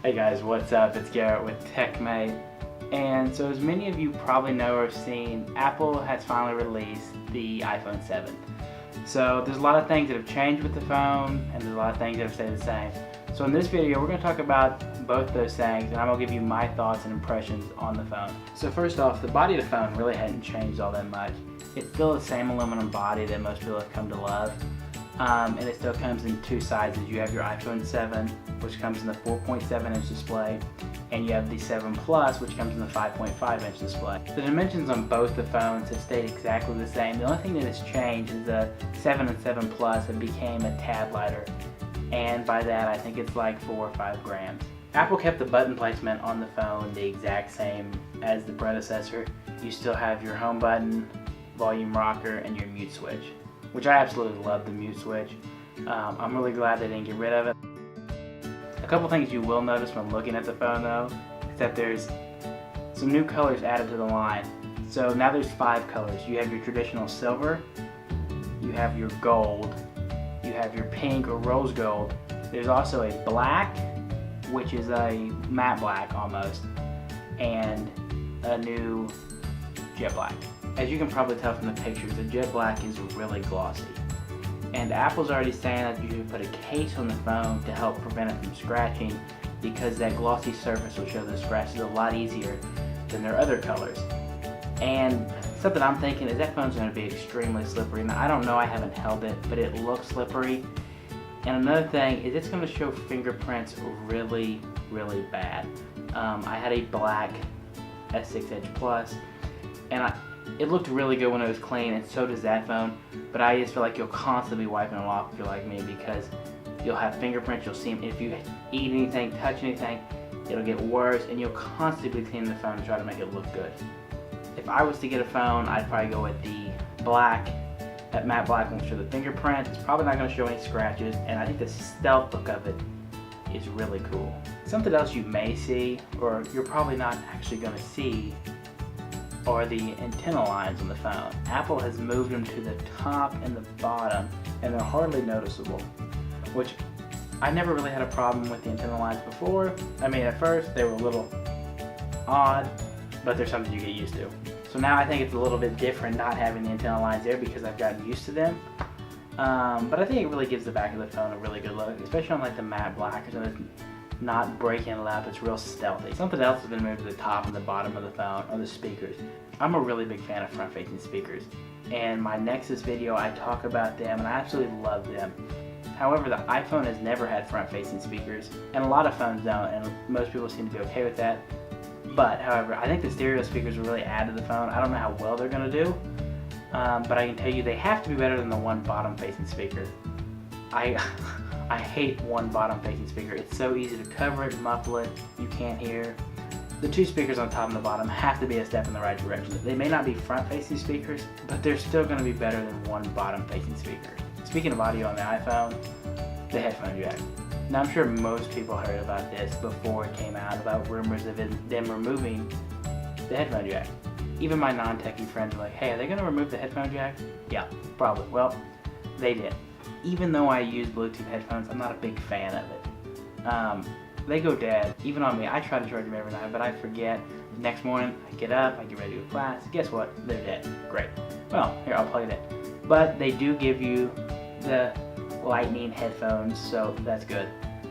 Hey guys, what's up? It's Garrett with TechMate. And so as many of you probably know or have seen, Apple has finally released the iPhone 7. So there's a lot of things that have changed with the phone, and there's a lot of things that have stayed the same. So in this video, we're going to talk about both those things, and I'm going to give you my thoughts and impressions on the phone. So first off, the body of the phone really hadn't changed all that much. It's still the same aluminum body that most people have come to love. And it still comes in two sizes. You have your iPhone 7, which comes in the 4.7 inch display, and you have the 7 Plus, which comes in the 5.5 inch display. The dimensions on both the phones have stayed exactly the same. The only thing that has changed is the 7 and 7 Plus have became a tad lighter, and by that I think it's like 4 or 5 grams. Apple kept the button placement on the phone the exact same as the predecessor. You still have your home button, volume rocker, and your mute switch, which I absolutely love the mute switch. I'm really glad they didn't get rid of it. A couple things you will notice when looking at the phone though, is that there's some new colors added to the line. So now there's 5 colors. You have your traditional silver, you have your gold, you have your pink or rose gold. There's also a black, which is a matte black almost, and a new jet black. As you can probably tell from the pictures, the jet black is really glossy. And Apple's already saying that you should put a case on the phone to help prevent it from scratching, because that glossy surface will show the scratches a lot easier than their other colors. And something I'm thinking is that phone's going to be extremely slippery. Now I don't know, I haven't held it, but it looks slippery. And another thing is it's going to show fingerprints really, really bad. I had a black S6 Edge Plus, and it looked really good when it was clean, and so does that phone, but I just feel like you'll constantly be wiping it off if you're like me, because you'll have fingerprints, you'll see them. If you eat anything, touch anything, it'll get worse, and you'll constantly clean the phone to try to make it look good. If I was to get a phone, I'd probably go with the black. That matte black won't show the fingerprint. It's probably not going to show any scratches, and I think the stealth look of it is really cool. Something else you may see, or you're probably not actually going to see, are the antenna lines on the phone. Apple has moved them to the top and the bottom, and they're hardly noticeable, which I never really had a problem with the antenna lines before. I mean, at first they were a little odd, but they're something you get used to. So now I think it's a little bit different not having the antenna lines there, because I've gotten used to them. But I think it really gives the back of the phone a really good look, especially on like the matte black or something. Not breaking it up, it's real stealthy. Something else has been moved to the top and the bottom of the phone are the speakers. I'm a really big fan of front-facing speakers, and my Nexus video I talk about them and I absolutely love them. However, the iPhone has never had front-facing speakers, and a lot of phones don't, and most people seem to be okay with that. But however, I think the stereo speakers will really add to the phone. I don't know how well they're going to do, but I can tell you they have to be better than the one bottom-facing speaker. I hate one bottom-facing speaker. It's so easy to cover it, muffle it, you can't hear. The 2 speakers on top and the bottom have to be a step in the right direction. They may not be front-facing speakers, but they're still going to be better than one bottom-facing speaker. Speaking of audio on the iPhone, the headphone jack. Now I'm sure most people heard about this before it came out, about rumors of them removing the headphone jack. Even my non-techie friends were like, hey, are they going to remove the headphone jack? Yeah, probably. Well, they did. Even though I use Bluetooth headphones, I'm not a big fan of it. They go dead, even on me. I try to charge them every night, but I forget. The next morning, I get up, I get ready to go to class. Guess what? They're dead. Great. Well, here, I'll plug it in. But they do give you the lightning headphones, so that's good.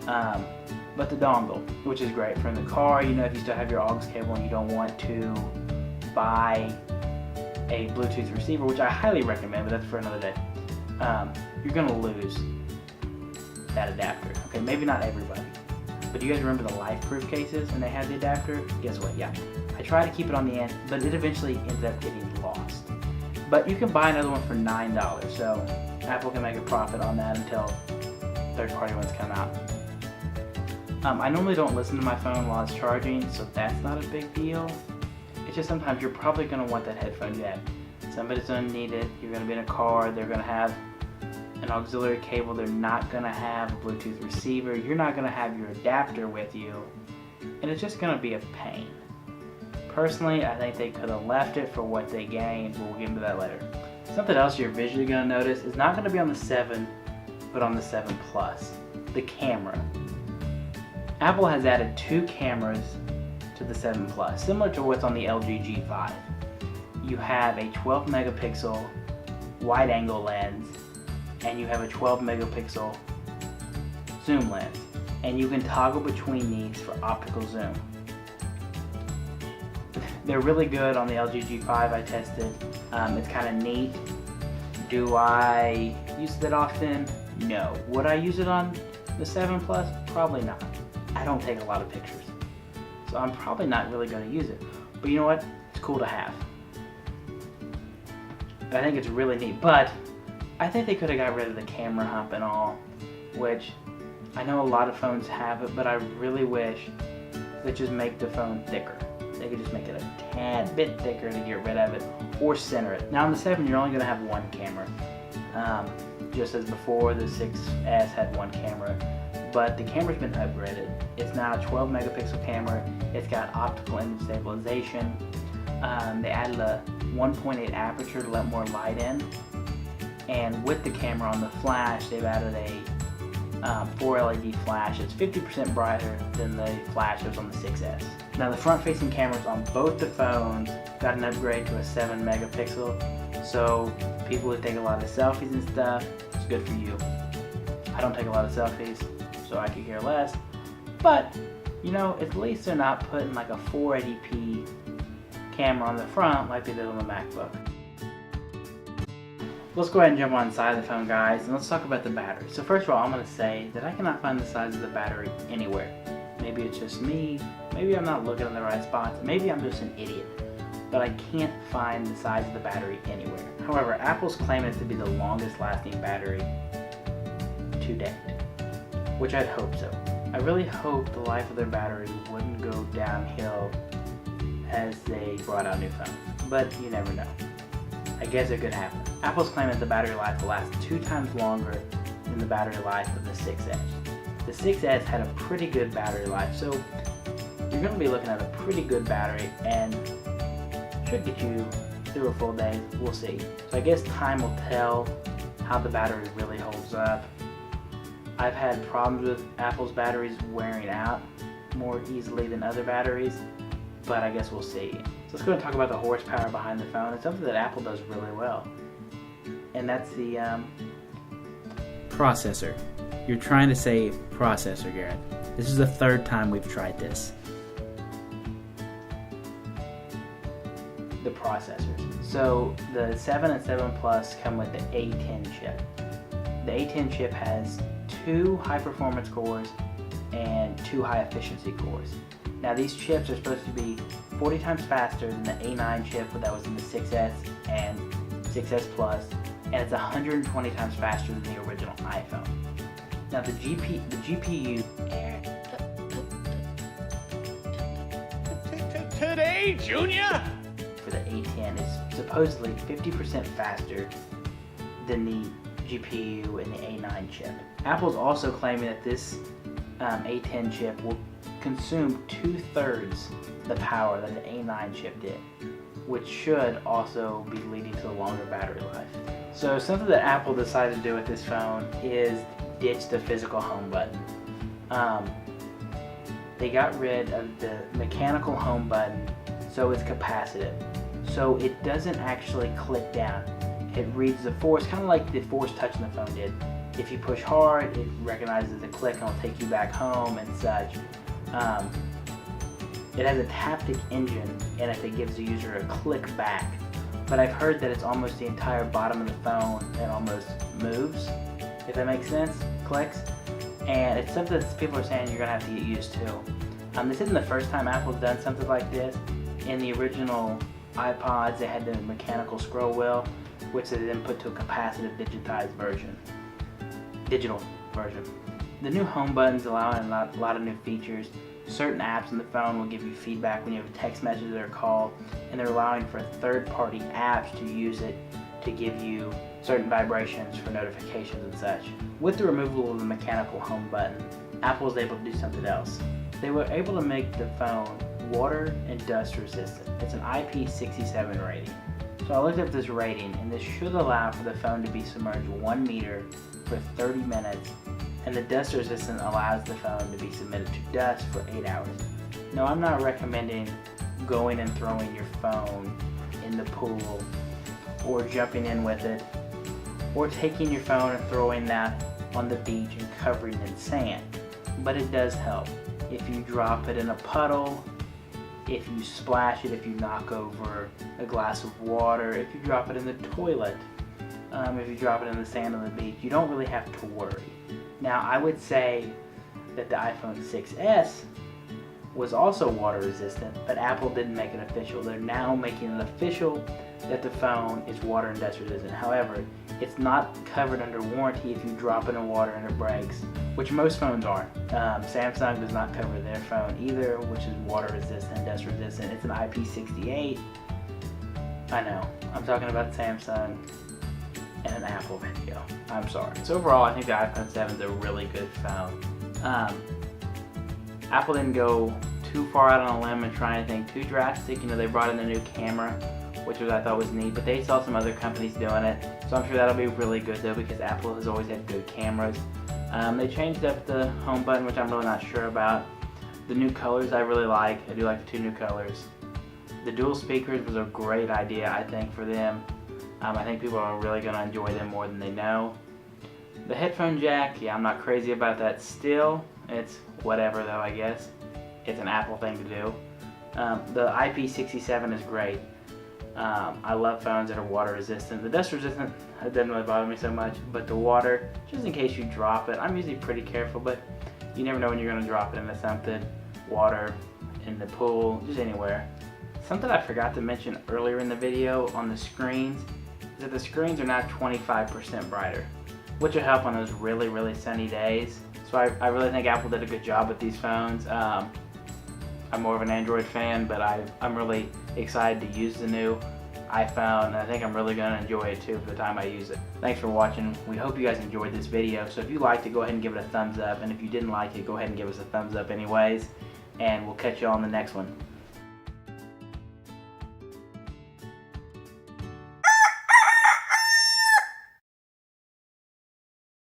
But the dongle, which is great for in the car, you know, if you still have your aux cable and you don't want to buy a Bluetooth receiver, which I highly recommend, but that's for another day. You're gonna lose that adapter. Okay, maybe not everybody, but do you guys remember the LifeProof cases when they had the adapter? Guess what? Yeah, I tried to keep it on the end, but it eventually ended up getting lost. But you can buy another one for $9, so Apple can make a profit on that until third-party ones come out. I normally don't listen to my phone while it's charging, so that's not a big deal. It's just sometimes you're probably gonna want that headphone jack. Somebody's gonna need it. You're gonna be in a car. They're gonna have an auxiliary cable. They're not gonna have a Bluetooth receiver. You're not gonna have your adapter with you, and it's just gonna be a pain. Personally, I think they could have left it for what they gained, but we'll get into that later. Something else you're visually gonna notice is not gonna be on the 7, but on the 7 Plus, the camera. Apple has added 2 cameras to the 7 Plus, similar to what's on the LG G5. You have a 12 megapixel wide angle lens, and you have a 12 megapixel zoom lens, and you can toggle between these for optical zoom. They're really good on the LG G5 I tested. It's kind of neat. Do I use it that often? No. Would I use it on the 7 Plus? Probably not. I don't take a lot of pictures, so I'm probably not really going to use it. But you know what? It's cool to have. I think it's really neat, but I think they could have got rid of the camera hump and all, which I know a lot of phones have it, but I really wish they just make the phone thicker. They could just make it a tad bit thicker to get rid of it, or center it. Now on the 7, you're only going to have 1 camera, just as before the 6S had 1 camera, but the camera's been upgraded. It's now a 12 megapixel camera. It's got optical image stabilization. They added a 1.8 aperture to let more light in, and with the camera on the flash, they've added a 4 LED flash. It's 50% brighter than the flash that was on the 6S. Now the front-facing cameras on both the phones got an upgrade to a 7 megapixel, so people who take a lot of selfies and stuff, it's good for you. I don't take a lot of selfies, so I could care less, but you know, at least they're not putting like a 480p camera on the front like they did on the MacBook. Let's go ahead and jump on inside the phone, guys, and let's talk about the battery. So first of all, I'm going to say that I cannot find the size of the battery anywhere. Maybe it's just me, maybe I'm not looking in the right spots, maybe I'm just an idiot, but I can't find the size of the battery anywhere. However, Apple's claiming it to be the longest lasting battery to date, which I'd hope so. I really hope the life of their battery wouldn't go downhill as they brought out new phones, but you never know. I guess it could happen. Apple's claiming the battery life will last 2 times longer than the battery life of the 6S. The 6S had a pretty good battery life, so you're going to be looking at a pretty good battery and should get you through a full day. We'll see. So I guess time will tell how the battery really holds up. I've had problems with Apple's batteries wearing out more easily than other batteries, but I guess we'll see. So let's go and talk about the horsepower behind the phone. It's something that Apple does really well, and that's the processor. You're trying to say processor, Garrett. This is the 3rd time we've tried this. The processors. So the 7 and 7 Plus come with the A10 chip. The A10 chip has 2 high-performance cores and 2 high-efficiency cores. Now these chips are supposed to be 40 times faster than the A9 chip that was in the 6S and 6S Plus, and it's 120 times faster than the original iPhone. Now the GPU Today, Junior! For the A10 is supposedly 50% faster than the GPU in the A9 chip. Apple's also claiming that this A10 chip will consume 2/3 the power that the A9 chip did, which should also be leading to a longer battery life. So something that Apple decided to do with this phone is ditch the physical home button. They got rid of the mechanical home button, so it's capacitive. So it doesn't actually click down. It reads the force, kind of like the force touch on the phone did. If you push hard, it recognizes the click and will take you back home and such. It has a taptic engine in it that gives the user a click back. But I've heard that it's almost the entire bottom of the phone that almost moves, if that makes sense, clicks. And it's something that people are saying you're going to have to get used to. This isn't the first time Apple's done something like this. In the original iPods, they had the mechanical scroll wheel, which they then put to a capacitive digital version. The new home buttons allow a lot of new features. Certain apps on the phone will give you feedback when you have a text message or a call, and they're allowing for third-party apps to use it to give you certain vibrations for notifications and such. With the removal of the mechanical home button, Apple was able to do something else. They were able to make the phone water and dust resistant. It's an IP67 rating. So I looked up this rating, and this should allow for the phone to be submerged 1 meter for 30 minutes and the dust resistant allows the phone to be submitted to dust for 8 hours. Now, I'm not recommending going and throwing your phone in the pool or jumping in with it or taking your phone and throwing that on the beach and covering it in sand, but it does help. If you drop it in a puddle, if you splash it, if you knock over a glass of water, if you drop it in the toilet, if you drop it in the sand on the beach, you don't really have to worry. Now, I would say that the iPhone 6s was also water resistant, but Apple didn't make it official. They're now making it official that the phone is water and dust resistant. However, it's not covered under warranty if you drop it in water and it breaks, which most phones aren't. Samsung does not cover their phone either, which is water resistant, dust resistant. It's an IP68. I know, I'm talking about Samsung and an Apple video. I'm sorry. So overall, I think the iPhone 7 is a really good phone. Apple didn't go too far out on a limb and try anything too drastic. You know, they brought in a new camera, which I thought was neat, but they saw some other companies doing it, so I'm sure that'll be really good though, because Apple has always had good cameras. They changed up the home button, which I'm really not sure about. The new colors I really like. I do like the 2 new colors. The dual speakers was a great idea, I think, for them. I think people are really going to enjoy them more than they know. The headphone jack, yeah, I'm not crazy about that still. It's whatever though, I guess. It's an Apple thing to do. The IP67 is great. I love phones that are water resistant. The dust resistant, it doesn't really bother me so much, but the water, just in case you drop it, I'm usually pretty careful, but you never know when you're going to drop it into something. Water, in the pool, just anywhere. Something I forgot to mention earlier in the video on the screens is that the screens are now 25% brighter, which will help on those really, really sunny days. So I really think Apple did a good job with these phones. I'm more of an Android fan, but I'm really excited to use the new iPhone, and I think I'm really going to enjoy it too for the time I use it. Thanks for watching. We hope you guys enjoyed this video. So if you liked it, go ahead and give it a thumbs up, and if you didn't like it, go ahead and give us a thumbs up anyways, and we'll catch you on the next one.